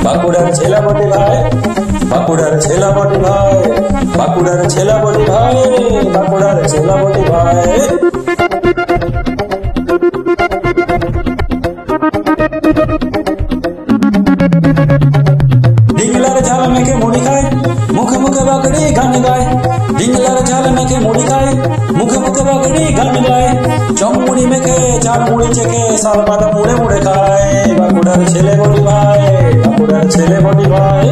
বাঁকুড়ার ছেলা বটি ভাই, বাঁকুড়ার ছেলা বটি ভাই, বাঁকুড়ার ছেলা বটি ভাই, বাঁকুড়ার ছেলা বটি ভাই। ডিংলার ঝাল মেখে মুড়ি খায়, মুখে মুখে বাকড়ি গান গায়। ডিংলার ঝাল মেখে মুড়ি খায়, মুখে মুখে বাকড়ি গান গায়। চমমুড়ি মেখে চাল মুড়ি চেখে শাল পাতা মুড়ে মুড়ে খায়। বাঁকুড়ার ছেলে বটি ভাই, বাঁকুড়ার ছেলে বটি ভাই।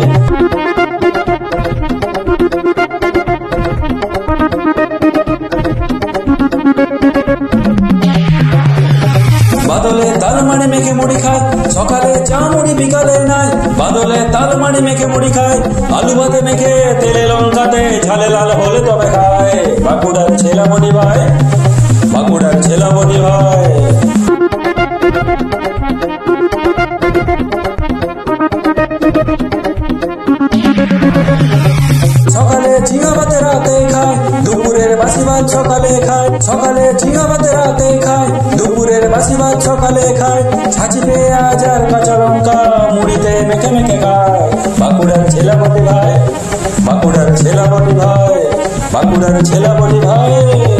বাদলে তালমানি মেখে মুড়ি খায়, সকালে চা মুড়ি বিকালে নাই। বাদলে তালমানি মেখে মুড়ি খায়, আলু ভাতে মেখে তেলে লঙ্কাতে ঝালে লাল হলে তবে খায়। বাঁকুড়ার ছেলা বটি ভাই, বাঁকুড়ার ছেলা বটি ভাই। সকালে ঝিঙা ভাতে রাতে খায়, দুপুরের বাসি ভাত সকালে খায়। সকালে ঝিঙা ভাতে রাতে খায়, দুপুরের বাসি ভাত সকালে খায়। ছাঁচি পেঁয়াজ আর কাঁচা লঙ্কা মুড়িতে মেখে মেখে খায়। বাঁকুড়ার ছেলা বটি ভাই, বাঁকুড়ার ছেলা বটি ভাই, বাঁকুড়ার ছেলা বটি ভাই,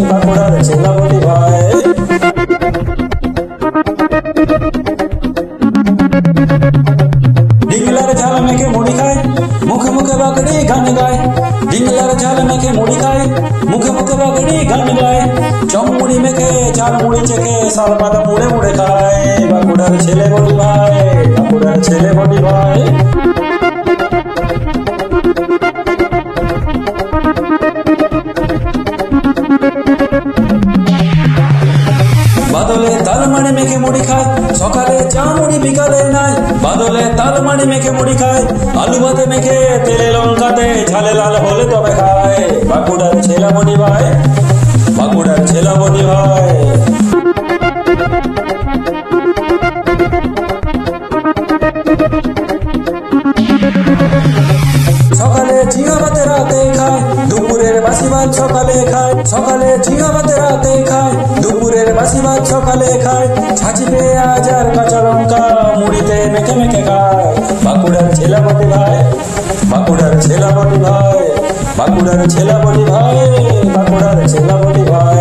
বাঁকুড়ার ছেলা বটি ভাই। ডিংলার ঝাল মেখে মুড়ি খায়, মুখে মুখে বাকড়ি গান গায়। ডিংলার ঝাল মেখে মুড়ি খায়, মুখে মুখে বাকড়ি গান গায়। চমমুড়ি মেখে চাল মুড়ি চেখে শাল পাতা মুড়ে মুড়ে খায়। বাঁকুড়ার ছেলে বটি ভাই, বাঁকুড়ার ছেলে বটি ভাই। বাদলে তালমানি মেখে মুড়ি খায়, সকালে চা মুড়ি বিকালে নাই। বাদলে তালমানি মেখে মুড়ি খায়, আলু ভাতে মেখে তেলে লঙ্কাতে ঝালে লাল হলে তবে খায়। বাঁকুড়ার ছেলা বটি ভাই, বাঁকুড়ার ছেলা বটি ভাই। সকালে ঝিঙা ভাতে রাতে খায়, দুপুরের বাসি ভাত সকালে খায়। সকালে ঝিঙা ভাতে রাতে খায়, দুপুরের বাসি ভাত সকালে খায়। ছাঁচি পেঁয়াজ আর কাঁচা লঙ্কা মুড়িতে মেখে মেখে খায়। বাঁকুড়ার ছেলা বটি ভাই, বাঁকুড়ার ছেলা বটি ভাই, বাঁকুড়ার ছেলা বটি ভাই, বাঁকুড়ার ছেলা বটি ভাই।